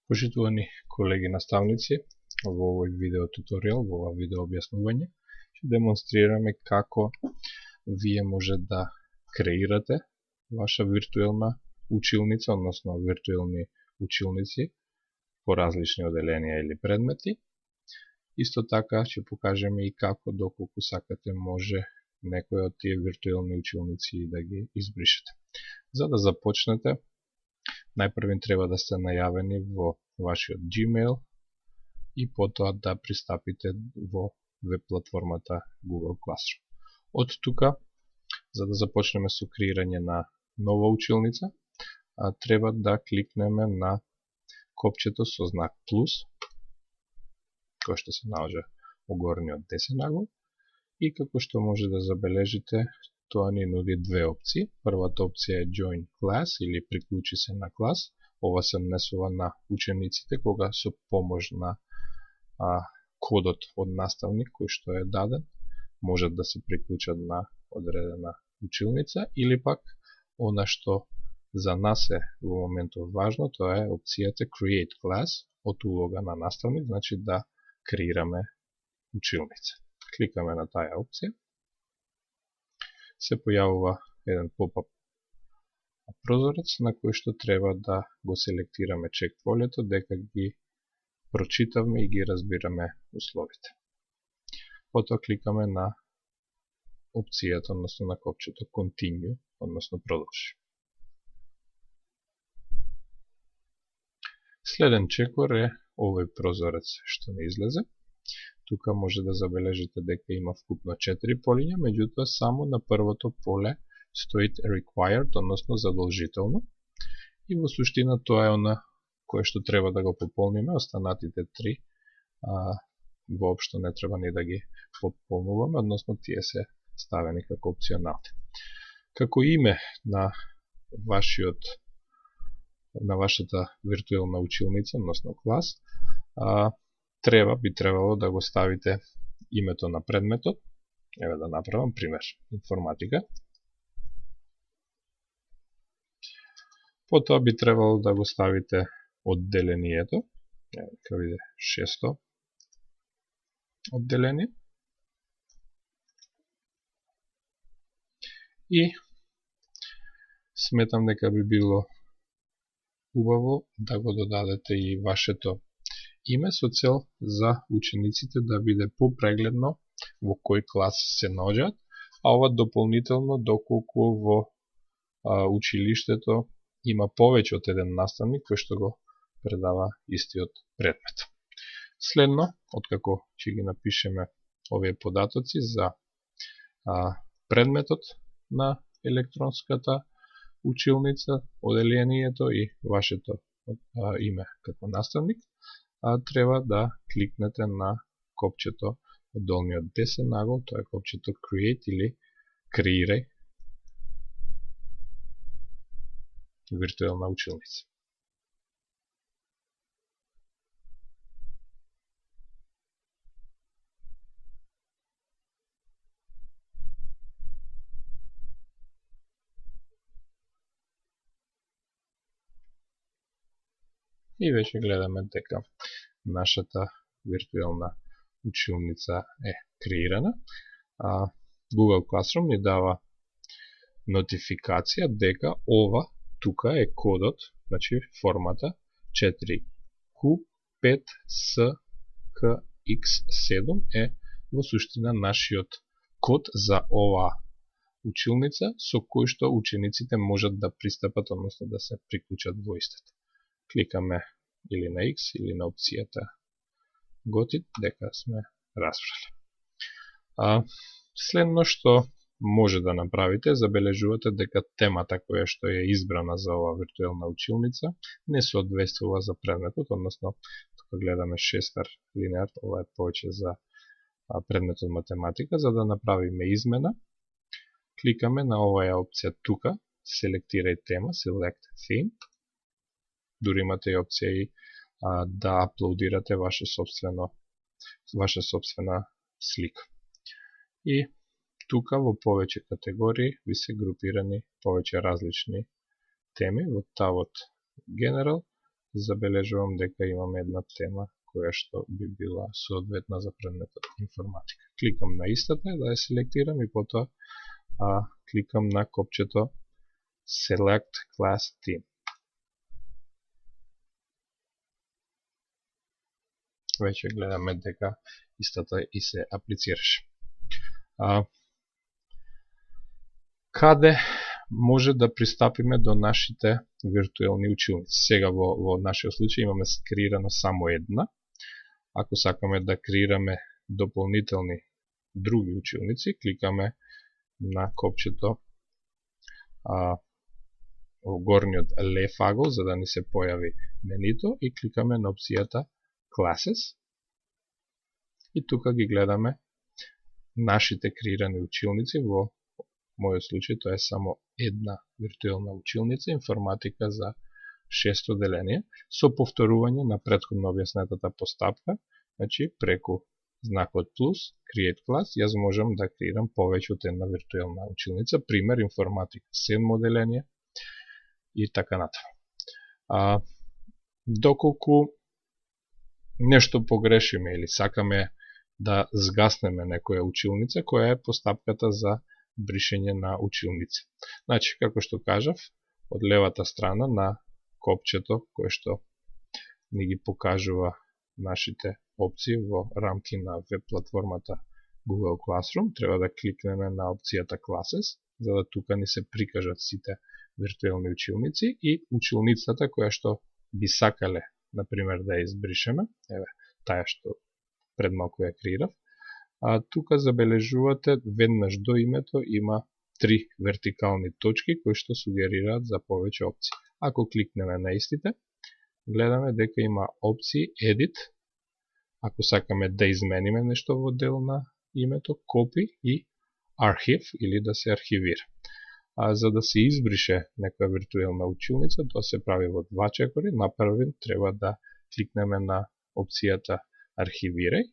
Почитувани колеги наставници, во овој видео туторијал, во ова видео објаснување, ќе демонстрираме како вие може да креирате ваша виртуелна училница, односно виртуелни училници по различни оделенија или предмети. Исто така ќе покажеме и како, доколку сакате, може некој од тие виртуелни училници да ги избришете. За да започнете, најпрвин треба да сте најавени во вашиот Gmail и потоа да пристапите во веб платформата Google Classroom. Од тука, за да започнеме со креирање на нова училница, треба да кликнеме на копчето со знак плюс, кој што се наоѓа во горниот десен ъгол, и како што може да забележите, тоа ни нуди две опции. Првата опција е Join Class или приклучи се на клас. Ова се однесува на учениците кога со помош на кодот од наставник кој што е даден, можат да се приклучат на одредена училница, или пак она што за нас е во моментот важно, тоа е опцијата Create Class од улога на наставник, значи да креираме училница. Кликаме на таа опција. Се појавува еден поп-ап прозорец на кој што треба да го селектираме чек полето дека ги прочитавме и ги разбираме условите. Потоа кликаме на опцијата, односно на копчето Continue, односно продолжи. Следен чекор е овој прозорец што не излезе. Тука може да забележите дека има вкупно 4 полиња, меѓутоа само на првото поле стои required, односно задолжително. И во суштина тоа е она кое што треба да го пополниме, останатите 3 воопшто не треба ни да ги пополнуваме, односно тие се ставени како опционални. Како име на вашата виртуелна училница, односно клас, би требало да го ставите името на предметот. Еве да направам пример, информатика. Потоа би требало да го ставите одделението, нека биде 600 одделение. И сметам дека би било убаво да го додадете и вашето име со цел за учениците да биде попрегледно во кој клас се наоѓаат, а ова дополнително доколку во училиштето има повеќе од еден наставник кој што го предава истиот предмет. Следно, откако ќе ги напишеме овие податоци за предметот на електронската училница, оделението и вашето име како наставник, треба да кликнете на копчето од долниот десен ъгол, тоа е копчето Create или Креирај виртуелна училница. И веќе гледаме дека нашата виртуелна училница е креирана. Google Classroom ни дава нотификација дека ова тука е кодот, значи формата 4Q5SKX7 е во суштина нашиот код за оваа училница со кој што учениците можат да пристапат, односно да се приклучат во истата. Кликаме или на X или на опцијата Got it, дека сме разбрали. Следно што може да направите, забележувате дека темата која што е избрана за оваа виртуелна училница не соодветствува за предметот, односно тука гледаме шестар линеар, ова е повеќе за предметот математика. За да направиме измена, кликаме на оваа опција тука, селектирај тема, Select Theme. Дури имате и опција и да аплодирате ваша собствена слика. И тука во повеќе категории ви се групирани повеќе различни теми во табот General, забележувам дека имаме една тема која што би била соодветна за предметот информатика. Кликам на истата да ја селектирам и потоа кликам на копчето Select Class Theme. Веќе гледаме дека истата и се аплицираше. Каде може да пристапиме до нашите виртуелни училници? Сега во нашиот случај имаме скреирано само една. Ако сакаме да креираме дополнителни други училници, кликаме на копчето во горниот лев агол за да ни се појави менито и кликаме на опцијата Classes. И тука ги гледаме нашите креирани училници. Во мојот случај тоа е само една виртуелна училница, информатика за 6-то деление, со повторување на претходно објаснетата постапка, значи преку знакот плюс, Create Class, јас можам да креирам повеќе од една виртуелна училница, пример информатика 7-мо деление и така натаму. Доколку нешто погрешиме или сакаме да згаснеме некоја училница, која е постапката за бришење на училници. Значи, како што кажав, од левата страна на копчето кое што ни ги покажува нашите опции во рамки на веб платформата Google Classroom, треба да кликнеме на опцијата Classes, за да тука ни се прикажат сите виртуелни училници и училницата која што би сакале, например, да ја избришеме, еве, таа што пред малку ја креирав. Тука забележувате веднаш до името има 3 вертикални точки кои што сугерираат за повеќе опции. Ако кликнеме на истите, гледаме дека има опции Edit, ако сакаме да измениме нешто во дел на името, Copy и Archive или да се архивира. За да се избрише некоја виртуелна училница, тоа се прави во два чекори. На првин треба да кликнеме на опцијата Архивирај.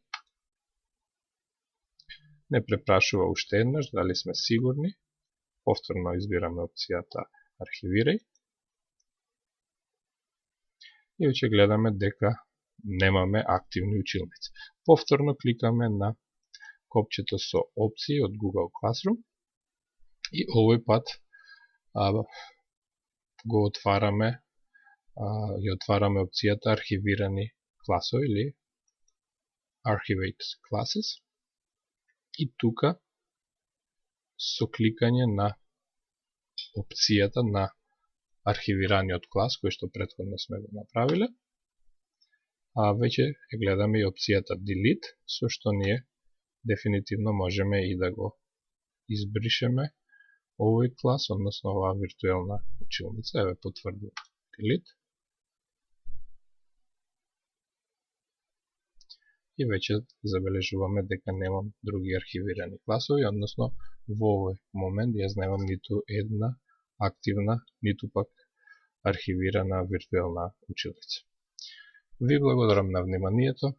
Не препрашува уште еднаш дали сме сигурни. Повторно избираме опцијата Архивирај. И веќе гледаме дека немаме активни училници. Повторно кликаме на копчето со опции од Google Classroom и овој пат го отвараме опцијата Архивирани класови или Archivate Classes. И тука со кликање на опцијата на архивираниот клас, кој што претходно сме го направиле, веќе гледаме и опцијата Delete, со што ние дефинитивно можеме и да го избришеме овој клас, односно оваа виртуелна училница. Еве, потврдувам Delete. И веќе забележуваме дека немам други архивирани класови, односно во овој момент јас немам ниту една активна, ниту пак архивирана виртуелна училница. Ви благодарам на вниманието.